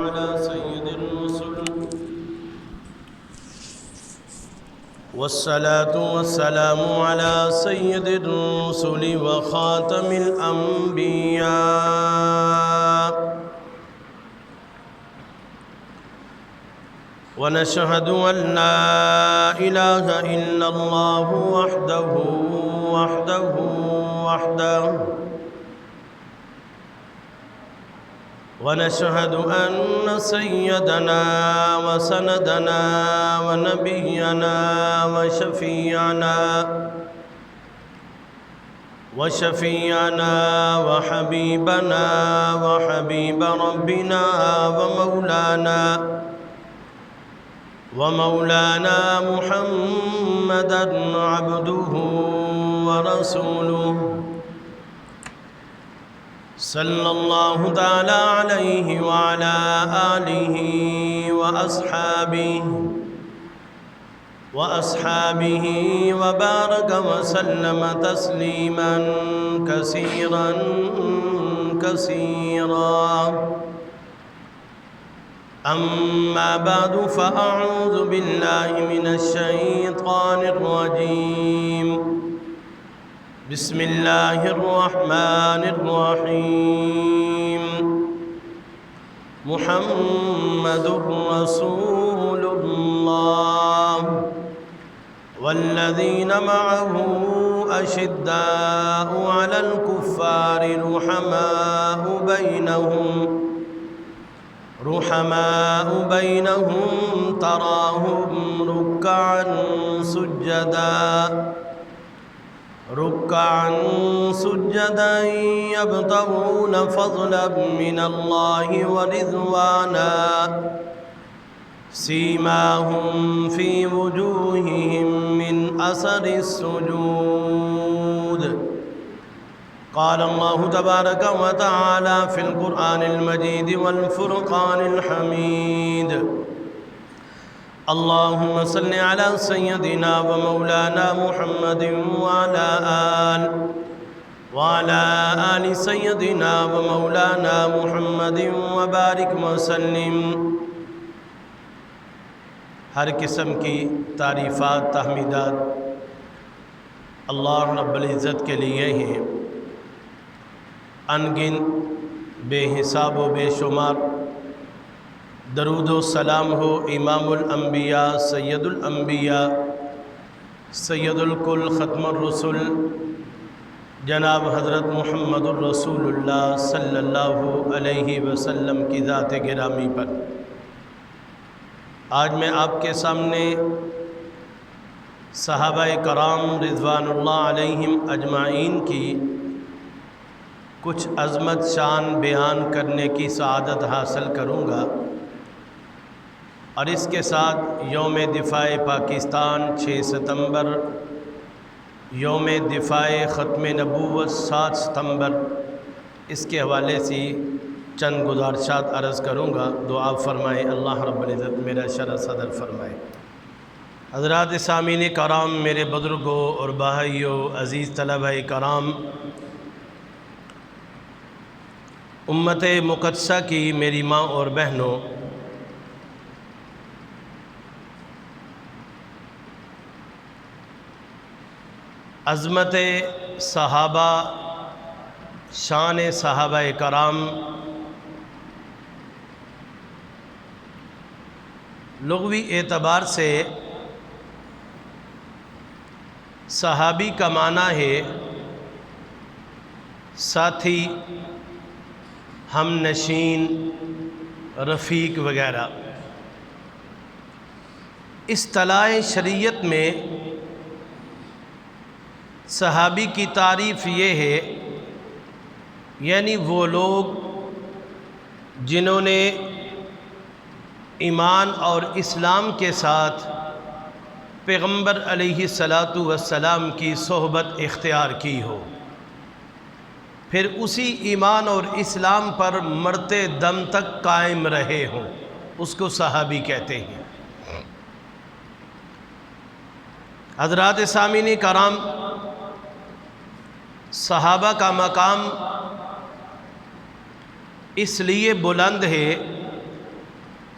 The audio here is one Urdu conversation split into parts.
على سيد الرسل والصلاة والسلام على سيد الرسل وخاتم الأنبياء ونشهد أن لا إله إلا الله وحده ونشهد أن سيدنا وسندنا ونبينا وشفيعنا وحبيبنا وحبيب ربنا ومولانا محمدا عبده ورسوله صلى الله تعالى عليه وعلى آله وأصحابه وبارك وسلم تسليما كثيرا أما بعد فأعوذ بالله من الشيطان الرجيم بسم الله الرحمن الرحيم محمد رسول الله والذين معه أشداء على الكفار رحماء بينهم تراهم ركعا سجدا يبتغون فضلا من الله ورضوانا سيماهم في وجوههم من أثر السجود قال الله تبارك وتعالى في القرآن المجيد والفرقان الحميد اللهم صل على سيدنا ومولانا محمد وعلى آل سيدنا ومولانا محمد وبارك وسلم۔ ہر قسم کی تعریفات تحمیدات اللہ رب العزت کے لیے ہیں، انگن بے حساب و بے شمار درود و سلام ہو امام الانبیاء سید الانبیاء سید الکل ختم الرسل جناب حضرت محمد الرسول اللہ صلی اللہ علیہ وسلم کی ذات گرامی پر۔ آج میں آپ کے سامنے صحابہ کرام رضوان اللہ علیہم اجمعین کی کچھ عظمت شان بیان کرنے کی سعادت حاصل کروں گا، اور اس کے ساتھ یوم دفاع پاکستان 6 ستمبر، یوم دفاع ختم نبوت 7 ستمبر، اس کے حوالے سے چند گزارشات عرض کروں گا۔ دعا فرمائے اللہ رب العزت میرا شرح صدر فرمائے۔ حضرات سامعین کرام، میرے بزرگوں اور بھائیوں، عزیز طلبہ کرام، امت مقدسہ کی میری ماں اور بہنوں، عظمت صحابہ، شان صحابہ کرام، لغوی اعتبار سے صحابی کا معنی ہے ساتھی، ہم نشین، رفیق وغیرہ۔ اصطلاح شریعت میں صحابی کی تعریف یہ ہے، یعنی وہ لوگ جنہوں نے ایمان اور اسلام کے ساتھ پیغمبر علیہ السلام کی صحبت اختیار کی ہو، پھر اسی ایمان اور اسلام پر مرتے دم تک قائم رہے ہوں، اس کو صحابی کہتے ہیں۔ حضرات سامعین کرام، صحابہ کا مقام اس لیے بلند ہے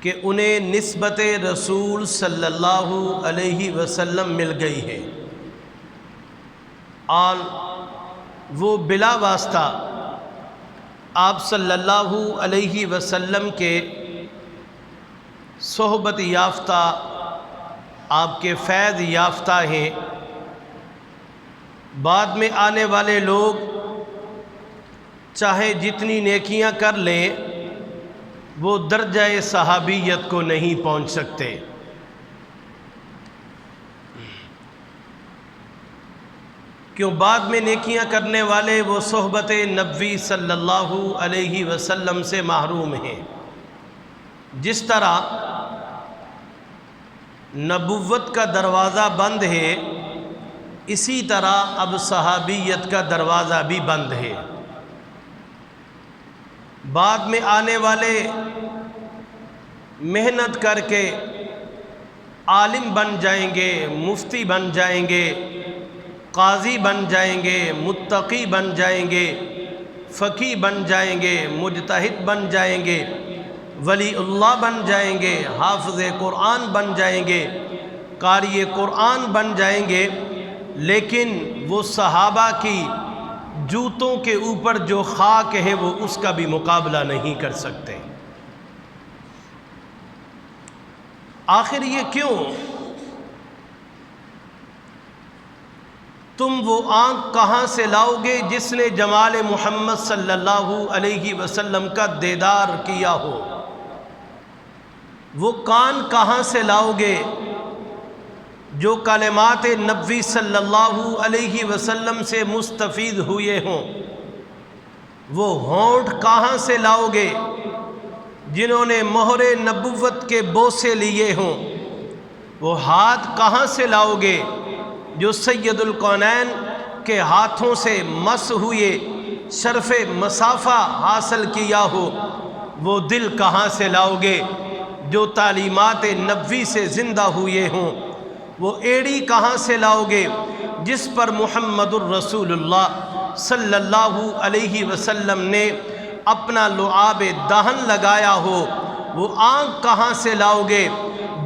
کہ انہیں نسبت رسول صلی اللہ علیہ وسلم مل گئی ہے اور وہ بلا واسطہ آپ صلی اللہ علیہ وسلم کے صحبت یافتہ، آپ کے فیض یافتہ ہیں۔ بعد میں آنے والے لوگ چاہے جتنی نیکیاں کر لیں وہ درجہ صحابیت کو نہیں پہنچ سکتے۔ کیوں؟ بعد میں نیکیاں کرنے والے وہ صحبت نبوی صلی اللہ علیہ وسلم سے محروم ہیں۔ جس طرح نبوت کا دروازہ بند ہے، اسی طرح اب صحابیت کا دروازہ بھی بند ہے۔ بعد میں آنے والے محنت کر کے عالم بن جائیں گے، مفتی بن جائیں گے، قاضی بن جائیں گے، متقی بن جائیں گے، فقیہ بن جائیں گے، مجتہد بن جائیں گے، ولی اللہ بن جائیں گے، حافظ قرآن بن جائیں گے، قاری قرآن بن جائیں گے، لیکن وہ صحابہ کی جوتوں کے اوپر جو خاک ہے وہ اس کا بھی مقابلہ نہیں کر سکتے۔ آخر یہ کیوں؟ تم وہ آنکھ کہاں سے لاؤ گے جس نے جمال محمد صلی اللہ علیہ وسلم کا دیدار کیا ہو؟ وہ کان کہاں سے لاؤ گے جو کلمات نبوی صلی اللہ علیہ وسلم سے مستفید ہوئے ہوں؟ وہ ہونٹ کہاں سے لاؤ گے جنہوں نے مہر نبوت کے بوسے لیے ہوں؟ وہ ہاتھ کہاں سے لاؤ گے جو سید الکونین کے ہاتھوں سے مس ہوئے شرف مسافہ حاصل کیا ہو؟ وہ دل کہاں سے لاؤ گے جو تعلیمات نبوی سے زندہ ہوئے ہوں؟ وہ ایڑی کہاں سے لاؤ گے جس پر محمد الرسول اللہ صلی اللہ علیہ وسلم نے اپنا لعاب دہن لگایا ہو؟ وہ آنکھ کہاں سے لاؤ گے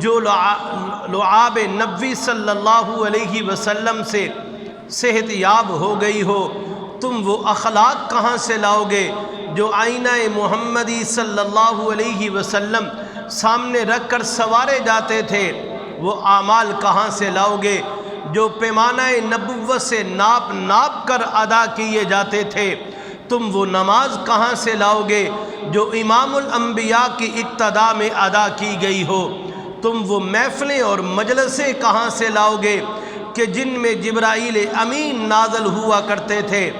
جو لعاب نبوی صلی اللہ علیہ وسلم سے صحت یاب ہو گئی ہو؟ تم وہ اخلاق کہاں سے لاؤ گے جو آئینہ محمدی صلی اللہ علیہ وسلم سامنے رکھ کر سنوارے جاتے تھے؟ وہ اعمال کہاں سے لاؤ گے جو پیمانہ نبوت سے ناپ ناپ کر ادا کیے جاتے تھے؟ تم وہ نماز کہاں سے لاؤ گے جو امام الانبیاء کی اقتداء میں ادا کی گئی ہو؟ تم وہ محفلیں اور مجلسیں کہاں سے لاؤ گے کہ جن میں جبرائیل امین نازل ہوا کرتے تھے؟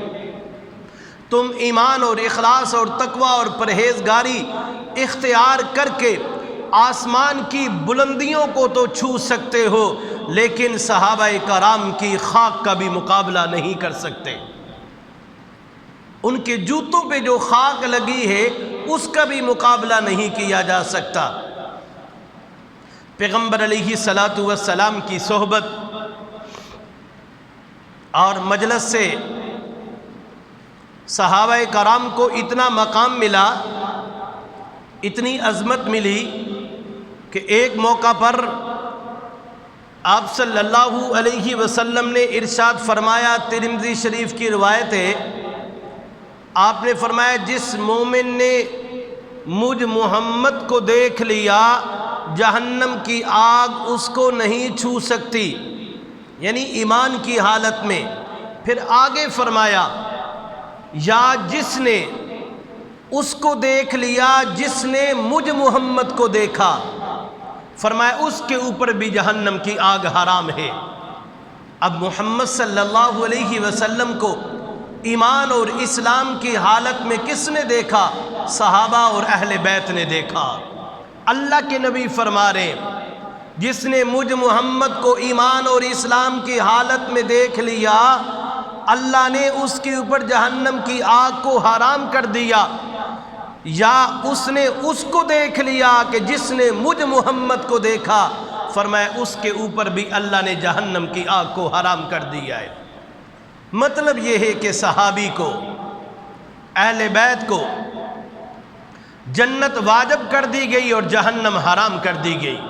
تم ایمان اور اخلاص اور تقوی اور پرہیزگاری اختیار کر کے آسمان کی بلندیوں کو تو چھو سکتے ہو، لیکن صحابہ کرام کی خاک کا بھی مقابلہ نہیں کر سکتے۔ ان کے جوتوں پہ جو خاک لگی ہے اس کا بھی مقابلہ نہیں کیا جا سکتا۔ پیغمبر علیہ السلام کی صحبت اور مجلس سے صحابہ کرام کو اتنا مقام ملا، اتنی عظمت ملی کہ ایک موقع پر آپ صلی اللہ علیہ وسلم نے ارشاد فرمایا، ترمذی شریف کی روایت ہے، آپ نے فرمایا جس مومن نے مجھ محمد کو دیکھ لیا جہنم کی آگ اس کو نہیں چھو سکتی، یعنی ایمان کی حالت میں۔ پھر آگے فرمایا یا جس نے اس کو دیکھ لیا جس نے مجھ محمد کو دیکھا، فرمایا اس کے اوپر بھی جہنم کی آگ حرام ہے۔ اب محمد صلی اللہ علیہ وسلم کو ایمان اور اسلام کی حالت میں کس نے دیکھا؟ صحابہ اور اہل بیت نے دیکھا۔ اللہ کے نبی فرما رہے جس نے مجھ محمد کو ایمان اور اسلام کی حالت میں دیکھ لیا، اللہ نے اس کے اوپر جہنم کی آگ کو حرام کر دیا۔ یا اس نے اس کو دیکھ لیا کہ جس نے مجھ محمد کو دیکھا، فرمایا اس کے اوپر بھی اللہ نے جہنم کی آگ کو حرام کر دیا ہے۔ مطلب یہ ہے کہ صحابی کو، اہل بیت کو جنت واجب کر دی گئی اور جہنم حرام کر دی گئی۔